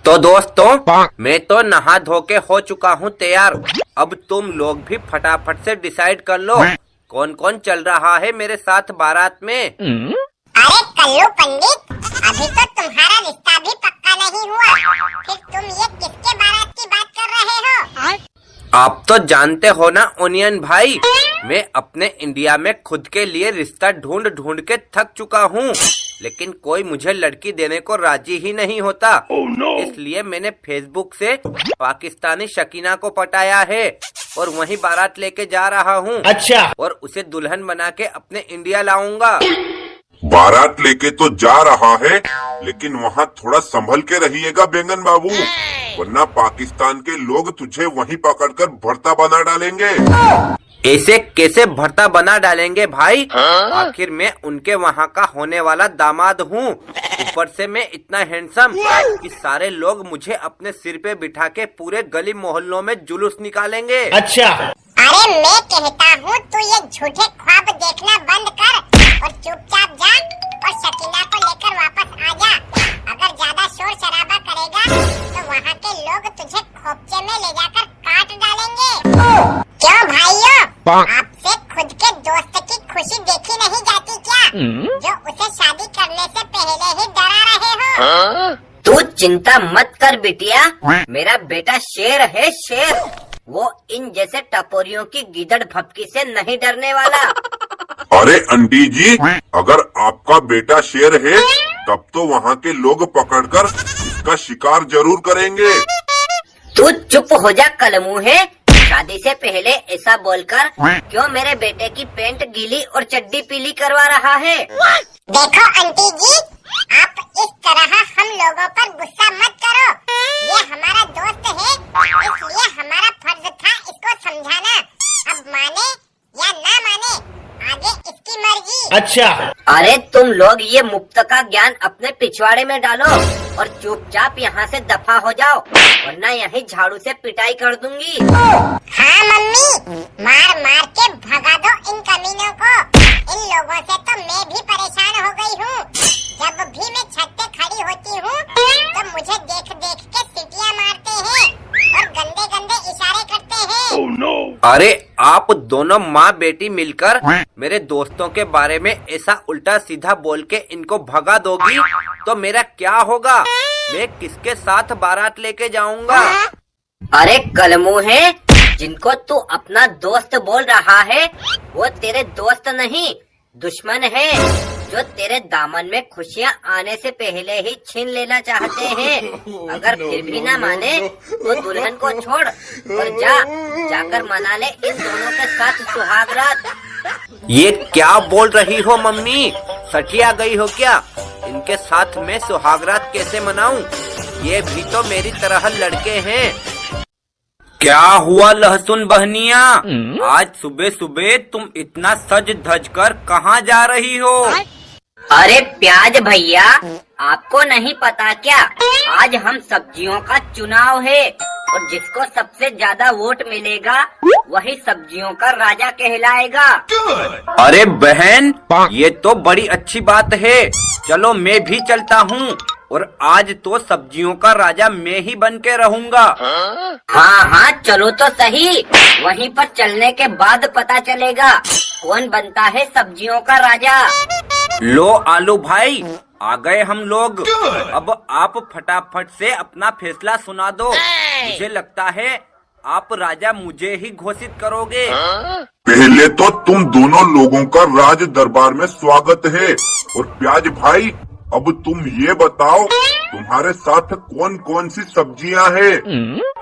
तो दोस्तों, मैं तो नहा धो के हो चुका हूँ तैयार। अब तुम लोग भी फटाफट से डिसाइड कर लो कौन कौन चल रहा है मेरे साथ बारात में। अरे कल्लू पंडित, अभी तो तुम्हारा रिश्ता भी पक्का नहीं हुआ, फिर तुम ये किसके बारात की बात कर रहे हो? आप तो जानते हो ना ओनियन भाई, मैं अपने इंडिया में खुद के लिए रिश्ता ढूंढ ढूंढ के थक चुका हूँ, लेकिन कोई मुझे लड़की देने को राजी ही नहीं होता। इसलिए मैंने फेसबुक से पाकिस्तानी शकीना को पटाया है और वहीं बारात लेके जा रहा हूँ। अच्छा। और उसे दुल्हन बना के अपने इंडिया लाऊंगा। बारात लेके तो जा रहा है, लेकिन वहाँ थोड़ा संभल के रहिएगा बैंगन बाबू, वरना पाकिस्तान के लोग तुझे वहीं पकड़कर भरता बना डालेंगे। ऐसे कैसे भरता बना डालेंगे भाई? आखिर मैं उनके वहाँ का होने वाला दामाद हूँ। ऊपर से मैं इतना हैंडसम कि सारे लोग मुझे अपने सिर पे बिठा के पूरे गली मोहल्लों में जुलूस निकालेंगे। अच्छा। अरे मैं कहता हूँ तू ये झूठे ख्वाब देखना बंद कर और चुपचाप जा और शकीना को लेकर वापस आ जा। अगर ज्यादा शोर शराबा करेगा तो वहाँ के लोग तुझे खोपचे में ले जाकर काट डालेंगे। क्यों भाइयों, आपसे खुद के दोस्त की खुशी देखी नहीं जाती क्या, जो उसे शादी करने से पहले ही डरा रहे हो? तू चिंता मत कर बिटिया, मेरा बेटा शेर है शेर। वो इन जैसे टपोरियों की गिदड़ भपकी से नहीं डरने वाला। अरे आंटी जी, अगर आपका बेटा शेर है तब तो वहाँ के लोग पकड़कर इसका शिकार जरूर करेंगे। तू चुप हो जा कलमुहे, शादी से पहले ऐसा बोलकर क्यों मेरे बेटे की पैंट गीली और चड्डी पीली करवा रहा है? देखो आंटी जी, आप इस तरह हम लोगों पर गुस्सा मत करो। ये हमारा दोस्त है, इसलिए हमारा फर्ज था इसको समझाना। अब माने या ना माने, आगे इसकी मर्जी। अच्छा। अरे तुम लोग ये मुफ्त का ज्ञान अपने पिछवाड़े में डालो और चुपचाप यहाँ से दफा हो जाओ, वरना यहीं झाड़ू से पिटाई कर दूंगी। हाँ मम्मी, मार मार के भगा दो इन कमीनों को। इन लोगों से तो मैं भी परेशान हो गई हूँ। जब भी मैं छत पे खड़ी होती हूँ तो मुझे देख देख के सीटियाँ मारते हैं और गंदे गंदे इशारे करते हैं। Oh, no. अरे आप दोनों माँ बेटी मिलकर मेरे दोस्तों के बारे में ऐसा उल्टा सीधा बोल के इनको भगा दोगी तो मेरा क्या होगा? मैं किसके साथ बारात लेके जाऊंगा? अरे कलमुहे, जिनको तू अपना दोस्त बोल रहा है वो तेरे दोस्त नहीं दुश्मन है, जो तेरे दामन में खुशियाँ आने से पहले ही छीन लेना चाहते हैं। अगर फिर भी ना माने तो दुल्हन को छोड़ और जाकर मना ले इन दोनों के साथ सुहाग रात। ये क्या बोल रही हो मम्मी? सठिया गई हो क्या? इनके साथ मैं सुहागरात कैसे मनाऊं? ये भी तो मेरी तरह लड़के हैं। क्या हुआ लहसुन बहनिया? आज सुबह सुबह तुम इतना सज धज कर कहाँ जा रही हो? अरे प्याज भैया, आपको नहीं पता क्या, आज हम सब्जियों का चुनाव है और जिसको सबसे ज्यादा वोट मिलेगा वही सब्जियों का राजा कहलाएगा। अरे बहन, ये तो बड़ी अच्छी बात है। चलो मैं भी चलता हूँ और आज तो सब्जियों का राजा मैं ही बन के रहूँगा। हाँ हाँ चलो तो सही, वहीं पर चलने के बाद पता चलेगा कौन बनता है सब्जियों का राजा। लो आलू भाई, आ गए हम लोग। अब आप फटाफट से अपना फैसला सुना दो। मुझे लगता है आप राजा मुझे ही घोषित करोगे। पहले तो तुम दोनों लोगों का राज दरबार में स्वागत है। और प्याज भाई, अब तुम ये बताओ तुम्हारे साथ कौन कौन सी सब्जियां हैं?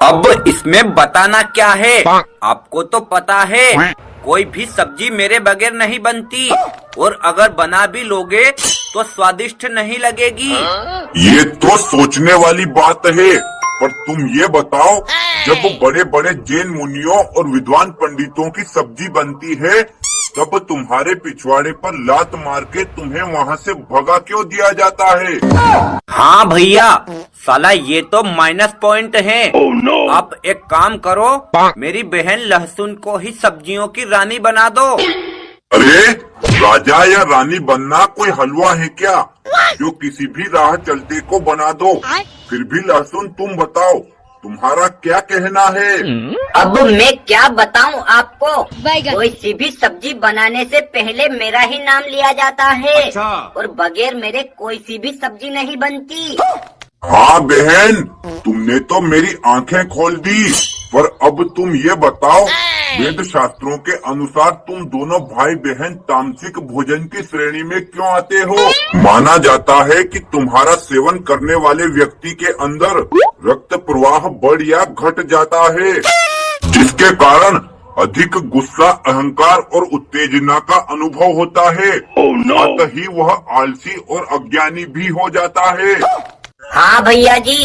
अब इसमें बताना क्या है? आपको तो पता है कोई भी सब्जी मेरे बगैर नहीं बनती, और अगर बना भी लोगे तो स्वादिष्ट नहीं लगेगी। ये तो सोचने वाली बात है, पर तुम ये बताओ, जब बड़े बड़े जैन मुनियों और विद्वान पंडितों की सब्जी बनती है तब तुम्हारे पिछवाड़े पर लात मार के तुम्हें वहाँ से भगा क्यों दिया जाता है? हाँ भैया, साला ये तो माइनस पॉइंट है। आप एक काम करो, मेरी बहन लहसुन को ही सब्जियों की रानी बना दो। अरे राजा या रानी बनना कोई हलवा है क्या जो किसी भी राह चलते को बना दो? फिर भी लहसुन, तुम बताओ तुम्हारा क्या कहना है? अब मैं क्या बताऊं आपको? कोई सी भी सब्जी बनाने से पहले मेरा ही नाम लिया जाता है। और बगैर मेरे कोई सी भी सब्जी नहीं बनती। हाँ बहन, तुमने तो मेरी आंखें खोल दी। पर अब तुम ये बताओ, वेद शास्त्रों के अनुसार तुम दोनों भाई बहन तामसिक भोजन की श्रेणी में क्यों आते हो? माना जाता है कि तुम्हारा सेवन करने वाले व्यक्ति के अंदर रक्त प्रवाह बढ़ या घट जाता है, जिसके कारण अधिक गुस्सा, अहंकार और उत्तेजना का अनुभव होता है। साथ ही वह आलसी और अज्ञानी भी हो जाता है। हाँ भैया जी,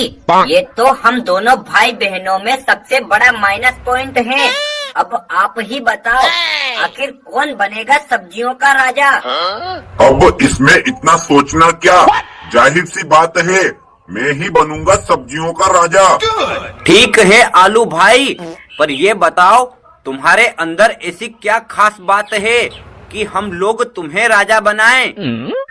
ये तो हम दोनों भाई बहनों में सबसे बड़ा माइनस पॉइंट है। अब आप ही बताओ, आखिर कौन बनेगा सब्जियों का राजा? अब इसमें इतना सोचना क्या, जाहिर सी बात है मैं ही बनूंगा सब्जियों का राजा। ठीक है आलू भाई, पर ये बताओ तुम्हारे अंदर ऐसी क्या खास बात है कि हम लोग तुम्हें राजा बनाएं?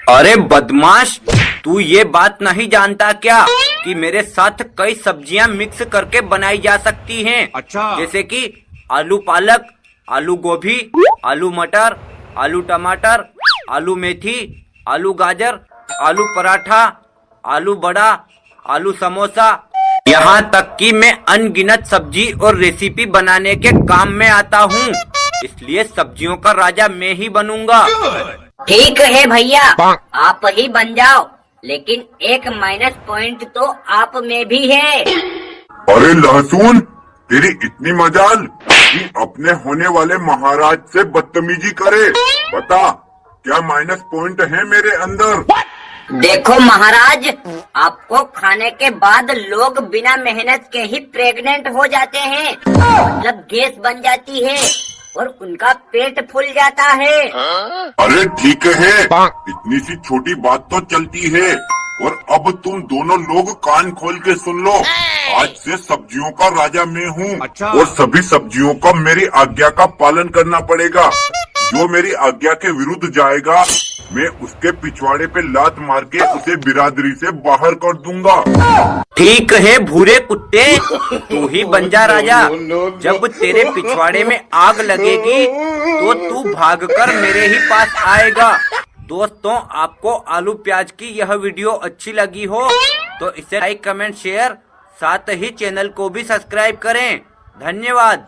अरे बदमाश, तू ये बात नहीं जानता क्या कि मेरे साथ कई सब्जियां मिक्स करके बनाई जा सकती हैं? अच्छा। जैसे कि आलू पालक, आलू गोभी, आलू मटर, आलू टमाटर, आलू मेथी, आलू गाजर, आलू पराठा, आलू बड़ा, आलू समोसा, यहाँ तक कि मैं अनगिनत सब्जी और रेसिपी बनाने के काम में आता हूँ। इसलिए सब्जियों का राजा मैं ही बनूंगा। ठीक है भैया, आप ही बन जाओ, लेकिन एक माइनस पॉइंट तो आप में भी है। अरे लहसुन, तेरी इतनी मजाल कि अपने होने वाले महाराज से बदतमीजी करे। बता क्या माइनस पॉइंट है मेरे अंदर? देखो महाराज, आपको खाने के बाद लोग बिना मेहनत के ही प्रेग्नेंट हो जाते हैं। मतलब गैस बन जाती है और उनका पेट फूल जाता है। अरे ठीक है, इतनी सी छोटी बात तो चलती है। और अब तुम दोनों लोग कान खोल के सुन लो, आज से सब्जियों का राजा मैं हूँ। अच्छा। और सभी सब्जियों को मेरी आज्ञा का पालन करना पड़ेगा। जो मेरी आज्ञा के विरुद्ध जाएगा, मैं उसके पिछवाड़े पे लात मार के उसे बिरादरी से बाहर कर दूंगा। ठीक है भूरे कुत्ते, तू ही बन जा राजा। जब तेरे पिछवाड़े में आग लगेगी तो तू भागकर मेरे ही पास आएगा। दोस्तों, आपको आलू प्याज की यह वीडियो अच्छी लगी हो तो इसे लाइक, कमेंट, शेयर, साथ ही चैनल को भी सब्सक्राइब करें। धन्यवाद।